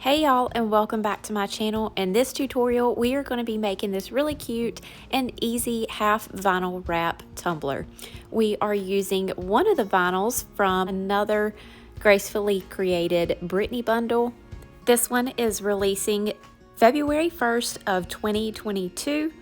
Hey y'all, and welcome back to my channel. In this tutorial we are going to be making this really cute and easy half vinyl wrap tumbler. We are using one of the vinyls from another Gracefully created Brittany bundle. This one is releasing February 1st of 2022.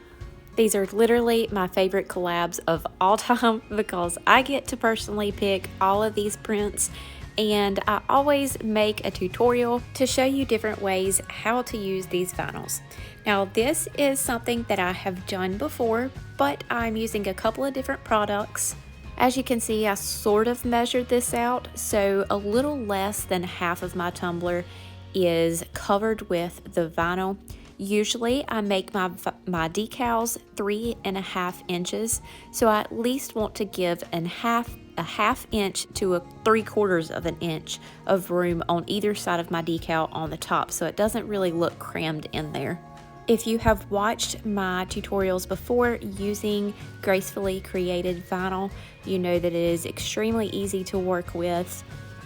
These are literally my favorite collabs of all time because I get to personally pick all of these prints, and I always make a tutorial to show you different ways how to use these vinyls. Now this is something that I have done before, but I'm using a couple of different products. As you can see, I sort of measured this out, so a little less than half of my tumbler is covered with the vinyl. Usually I make my decals 3.5 inches, so I at least want to give a half inch to a 3/4 of an inch of room on either side of my decal on the top, so it doesn't really look crammed in there. If you have watched my tutorials before using Gracefully created vinyl, you know that it is extremely easy to work with.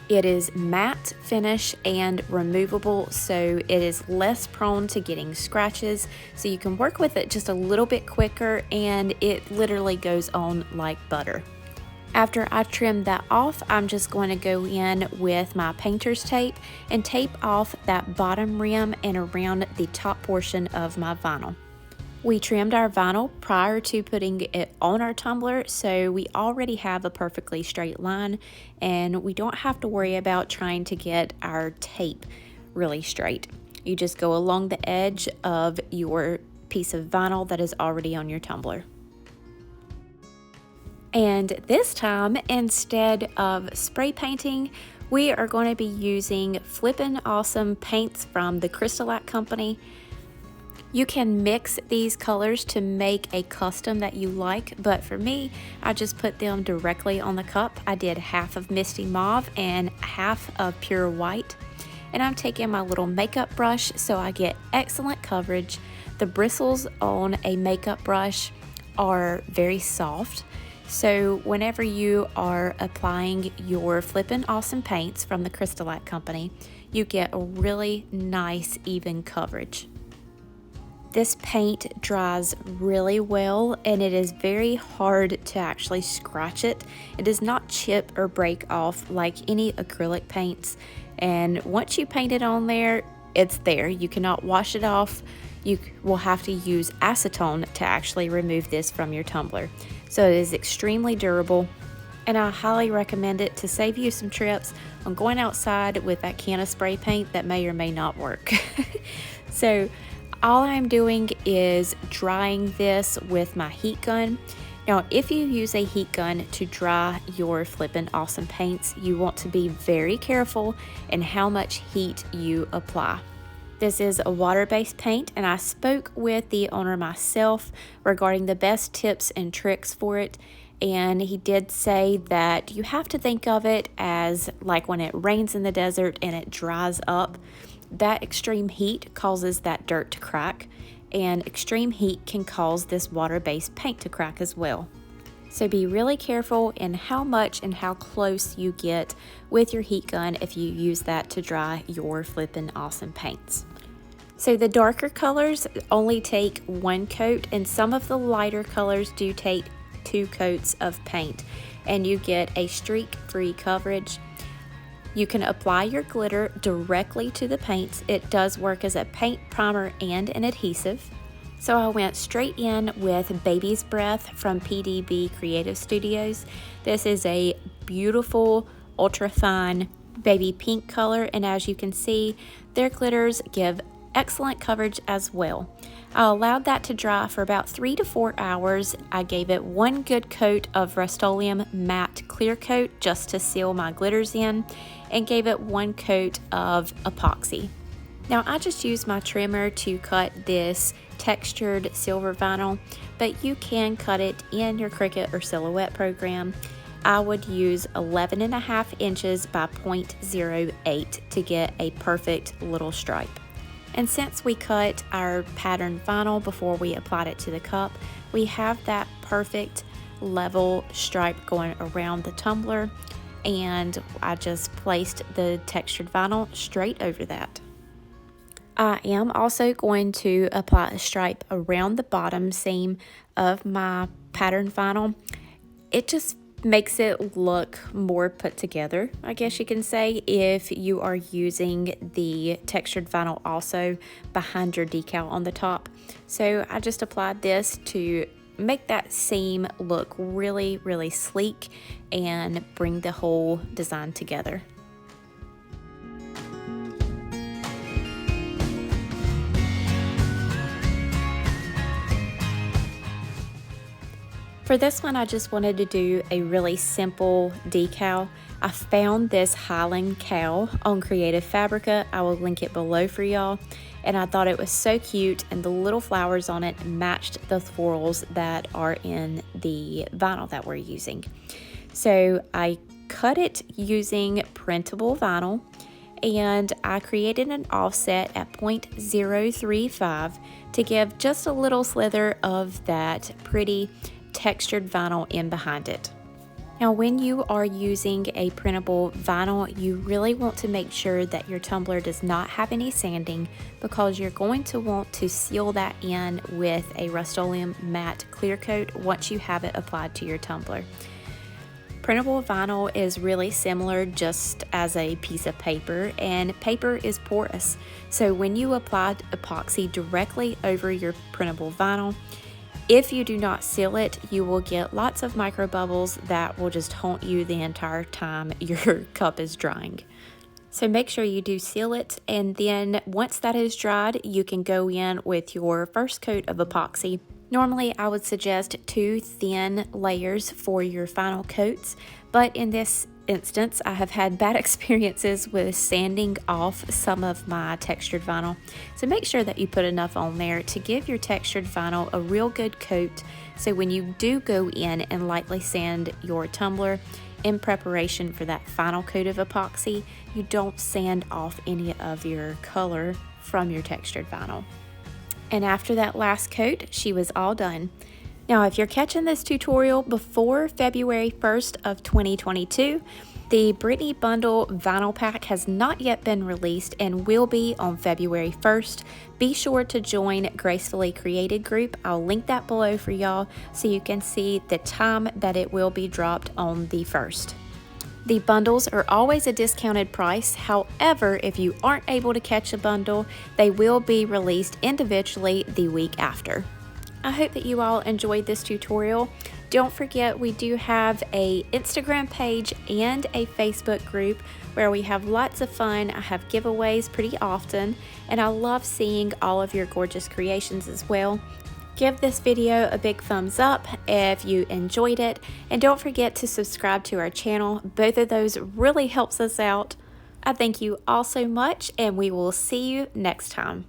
It is matte finish and removable, so it is less prone to getting scratches, so you can work with it just a little bit quicker, and it literally goes on like butter. After I trim that off, I'm just going to go in with my painter's tape and tape off that bottom rim and around the top portion of my vinyl. We trimmed our vinyl prior to putting it on our tumbler, so we already have a perfectly straight line, and we don't have to worry about trying to get our tape really straight. You just go along the edge of your piece of vinyl that is already on your tumbler. And this time, instead of spray painting, we are going to be using FLIPN Awesome paints from the Crystalac company. You can mix these colors to make a custom that you like, but for me, I just put them directly on the cup. I did half of Misty Mauve and half of Pure White. And I'm taking my little makeup brush so I get excellent coverage. The bristles on a makeup brush are very soft, so whenever you are applying your FLIPN Awesome paints from the Crystalac company, you get a really nice even coverage. This paint dries really well, and it is very hard to actually scratch it. It does not chip or break off like any acrylic paints, and once you paint it on there, it's there. You cannot wash it off. You will have to use acetone to actually remove this from your tumbler. So it is extremely durable, and I highly recommend it to save you some trips on going outside with that can of spray paint that may or may not work. So all I'm doing is drying this with my heat gun. Now, if you use a heat gun to dry your FLIPN Awesome paints, you want to be very careful in how much heat you apply. This is a water-based paint, and I spoke with the owner myself regarding the best tips and tricks for it, and he did say that you have to think of it as like when it rains in the desert and it dries up. That extreme heat causes that dirt to crack, and extreme heat can cause this water-based paint to crack as well. So be really careful in how much and how close you get with your heat gun if you use that to dry your FLIPN Awesome paints. So the darker colors only take 1 coat, and some of the lighter colors do take 2 coats of paint, and you get a streak-free coverage. You can apply your glitter directly to the paints. It does work as a paint primer and an adhesive. So I went straight in with Baby's Breath from PDB Creative Studios. This is a beautiful ultra fine baby pink color, and as you can see, their glitters give excellent coverage as well. I allowed that to dry for about 3 to 4 hours. I gave it 1 good coat of Rust-Oleum matte clear coat just to seal my glitters in, and gave it 1 coat of epoxy. Now I just used my trimmer to cut this textured silver vinyl, but you can cut it in your Cricut or Silhouette program. I would use 11.5 inches by 0.08 to get a perfect little stripe. And since we cut our patterned vinyl before we applied it to the cup, we have that perfect level stripe going around the tumbler, and I just placed the textured vinyl straight over that. I am also going to apply a stripe around the bottom seam of my pattern vinyl. It just makes it look more put together, I guess you can say, if you are using the textured vinyl also behind your decal on the top. So I just applied this to make that seam look really, really sleek and bring the whole design together. For this one, I just wanted to do a really simple decal. I found this Highland cow on Creative Fabrica. I will link it below for y'all. And I thought it was so cute, and the little flowers on it matched the florals that are in the vinyl that we're using. So I cut it using printable vinyl, and I created an offset at 0.035 to give just a little slither of that pretty textured vinyl in behind it. Now, when you are using a printable vinyl, you really want to make sure that your tumbler does not have any sanding, because you're going to want to seal that in with a Rust-Oleum matte clear coat once you have it applied to your tumbler. Printable vinyl is really similar just as a piece of paper, and paper is porous. So when you apply epoxy directly over your printable vinyl, if you do not seal it, you will get lots of micro bubbles that will just haunt you the entire time your cup is drying. So make sure you do seal it, and then once that is dried, you can go in with your first coat of epoxy. Normally, I would suggest 2 thin layers for your final coats, but in this instance, I have had bad experiences with sanding off some of my textured vinyl. So make sure that you put enough on there to give your textured vinyl a real good coat, so when you do go in and lightly sand your tumbler in preparation for that final coat of epoxy, you don't sand off any of your color from your textured vinyl. And after that last coat, she was all done. Now, if you're catching this tutorial before February 1st of 2022, the Brittany Bundle Vinyl Pack has not yet been released and will be on February 1st. Be sure to join Gracefully Created group. I'll link that below for y'all so you can see the time that it will be dropped on the 1st. The bundles are always a discounted price. However, if you aren't able to catch a bundle, they will be released individually the week after. I hope that you all enjoyed this tutorial. Don't forget, we do have a Instagram page and a Facebook group where we have lots of fun. I have giveaways pretty often, and I love seeing all of your gorgeous creations as well. Give this video a big thumbs up if you enjoyed it, and don't forget to subscribe to our channel. Both of those really helps us out. I thank you all so much, and we will see you next time.